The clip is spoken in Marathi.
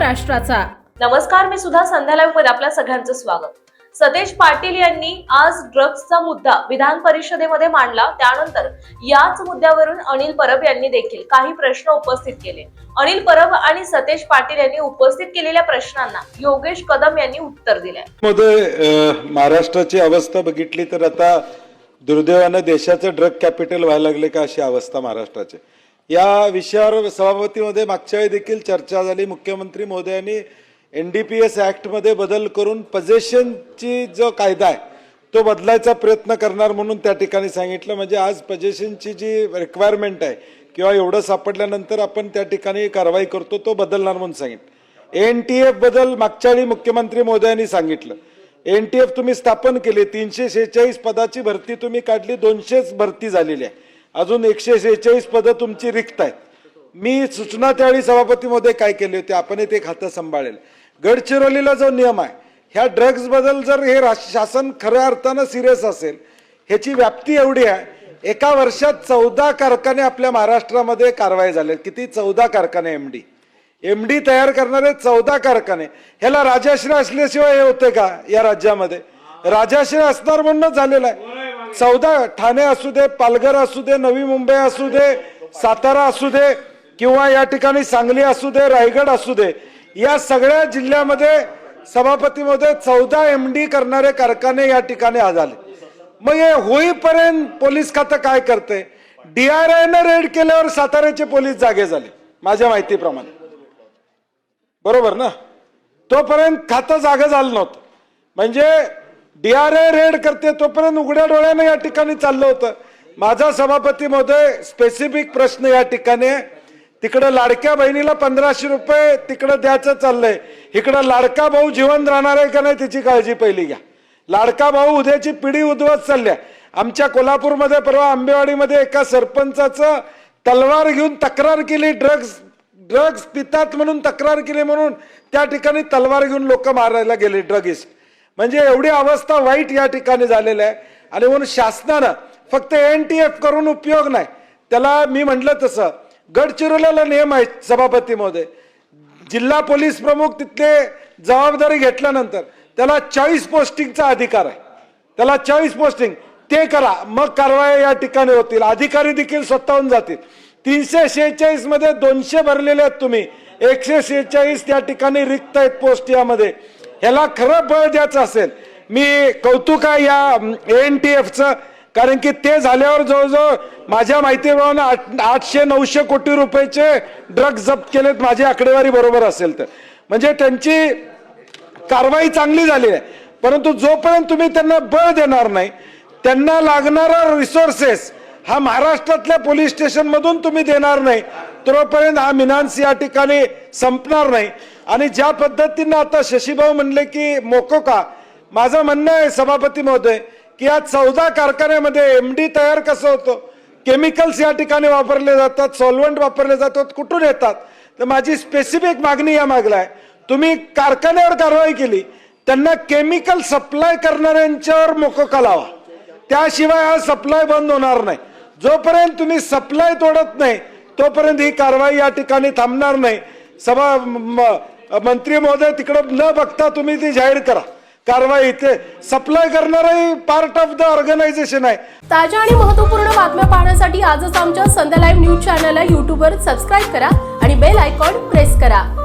महाराष्ट्राचा। नमस्कार, मी सुद्धा संध्या लाईव्ह मध्ये आपल्या सगळ्यांचं स्वागत। सतेज पाटील यांनी आज ड्रग्सचा मुद्दा विधान परिषदेमध्ये मांडला। त्यानंतर याच मुद्द्यावरून अनिल परब यांनी देखील काही प्रश्न उपस्थित केले। अनिल परब आणि सतेज पाटील यांनी उपस्थित केलेल्या प्रश्नांना योगेश कदम यांनी उत्तर दिले। मध्ये महाराष्ट्राची अवस्था बघितली तर आता दुर्दैवाने देशाचं ड्रग कॅपिटल व्हायला लागले का अशी अवस्था महाराष्ट्राची। या विषयावर सभापतीमध्ये मागच्या वेळी देखील चर्चा झाली। मुख्यमंत्री महोदयांनी NDPS ऍक्ट मध्ये बदल करून पोजेशनची जो कायदा आहे तो बदलायचा प्रयत्न करणार म्हणून त्या ठिकाणी सांगितलं। म्हणजे आज पोजेशनची जी रिक्वायरमेंट आहे किंवा एवढं सापडल्यानंतर आपण त्या ठिकाणी कारवाई करतो तो बदलणार म्हणून सांगितलं। ANTF बदल मागच्या वेळी मुख्यमंत्री महोदयांनी सांगितलं। ANTF तुम्ही स्थापन केली, 346 पदाची भरती तुम्ही काढली, 200च भरती झालेली आहे, अजून 146 पदं तुमची रिक्त आहेत। मी सूचना त्यावेळी सभापती मध्ये काय केली होती, आपण ते खातं सांभाळेल। गडचिरोलीला जो नियम आहे ह्या ड्रग्ज बद्दल जर हे शासन खऱ्या अर्थानं सिरियस असेल, ह्याची व्याप्ती एवढी आहे, एका वर्षात 14 कारखाने आपल्या महाराष्ट्रामध्ये कारवाई झाले। किती? 14 कारखाने MD तयार करणारे 14 कारखाने। ह्याला राजाश्रय असल्याशिवाय हे होते का या राज्यामध्ये? राजाश्रय असणार म्हणून झालेला आहे। 14 ठाणे असू दे, पालघर असू दे, नवी मुंबई असू दे, सातारा असू दे किंवा या ठिकाणी सांगली असू दे, रायगड असू दे, या सगळ्या जिल्ह्यामध्ये सभापतीमध्ये 14 MD करणारे कारखाने या ठिकाणी झाले। मग हे होईपर्यंत पोलीस खातं काय करते? DRI ने रेड केल्यावर साताऱ्याचे पोलीस जागे झाले माझ्या माहितीप्रमाणे, बरोबर ना? तोपर्यंत खातं जागं झालं नव्हतं। म्हणजे DRI रेड करते तोपर्यंत उघड्या डोळ्याने या ठिकाणी चाललं होतं। माझा सभापती महोदय स्पेसिफिक प्रश्न या ठिकाणी, तिकडे लाडक्या बहिणीला 1500 रुपये तिकडे द्यायचं चाललंय, इकडे लाडका भाऊ जिवंत राहणार आहे का नाही त्याची काळजी पहिली घ्या। लाडका भाऊ उद्याची पिढी उद्ध्वस्त चालल्या। आमच्या कोल्हापूरमध्ये परवा आंबेवाडीमध्ये एका सरपंचाचं तलवार घेऊन तक्रार केली, ड्रग्ज पितात म्हणून तक्रार केली, म्हणून त्या ठिकाणी तलवार घेऊन लोक मारायला गेले ड्रगिस्ट। म्हणजे एवढी अवस्था वाईट या ठिकाणी झालेली आहे। आणि म्हणून शासनानं फक्त ANTF करून उपयोग नाही, त्याला मी म्हटलं तसं गडचिरोलीला नियम आहे सभापती महोदय, जिल्हा पोलीस प्रमुख तिथले जबाबदारी घेतल्यानंतर त्याला 40 पोस्टिंगचा अधिकार आहे, त्याला 40 पोस्टिंग ते करा, मग कारवाई या ठिकाणी होतील, अधिकारी देखील स्वतःहून जातील। 346 मध्ये 200 भरलेले आहेत तुम्ही, 146 त्या ठिकाणी रिक्त आहेत पोस्ट यामध्ये। ह्याला खरं बळ द्यायचं असेल, मी कौतुक आहे या ANTFचं, कारण की ते झाल्यावर जवळजवळ माझ्या माहितीप्रमाणे 800-900 कोटी रुपयाचे ड्रग्ज जप्त केलेत, माझी आकडेवारी बरोबर असेल तर। म्हणजे त्यांची कारवाई चांगली झाली आहे, परंतु जोपर्यंत तुम्ही त्यांना बळ देणार नाही, त्यांना लागणारा रिसोर्सेस हा महाराष्ट्रातल्या पोलीस स्टेशन मधून तुम्ही देणार नाही, तोपर्यंत हा मिनान्स या ठिकाणी संपणार नाही। आणि ज्या पद्धतीने आता शशीभाऊ म्हणले की मोकोका, माझं म्हणणं आहे सभापती महोदय की या 14 कारखान्यामध्ये MD तयार कसं होतं, केमिकल्स या ठिकाणी वापरले जातात, सॉल्व्हंट वापरले जातात, कुठून येतात? तर माझी स्पेसिफिक मागणी या मागला आहे, तुम्ही कारखान्यावर कारवाई केली, त्यांना केमिकल सप्लाय करणाऱ्यांच्यावर मोकोका लावा, त्याशिवाय हा सप्लाय बंद होणार नाही। जोपर्यंत तुम्ही सप्लाय तोडत नाही तोपर्यंत ही कारवाई या ठिकाणी थांबणार नाही। मंत्री महोदय तिकडे न बघता तुम्ही ती जाहीर करा कारवाई, इथे सप्लाय करणारही पार्ट ऑफ द ऑर्गनायझेशन आहे। ताज्या आणि महत्त्वपूर्ण बातम्या पाहण्यासाठी आजच आमच्या संध्या लाईव्ह न्यूज चॅनलला YouTube वर सबस्क्राईब करा आणि बेल आयकॉन प्रेस करा।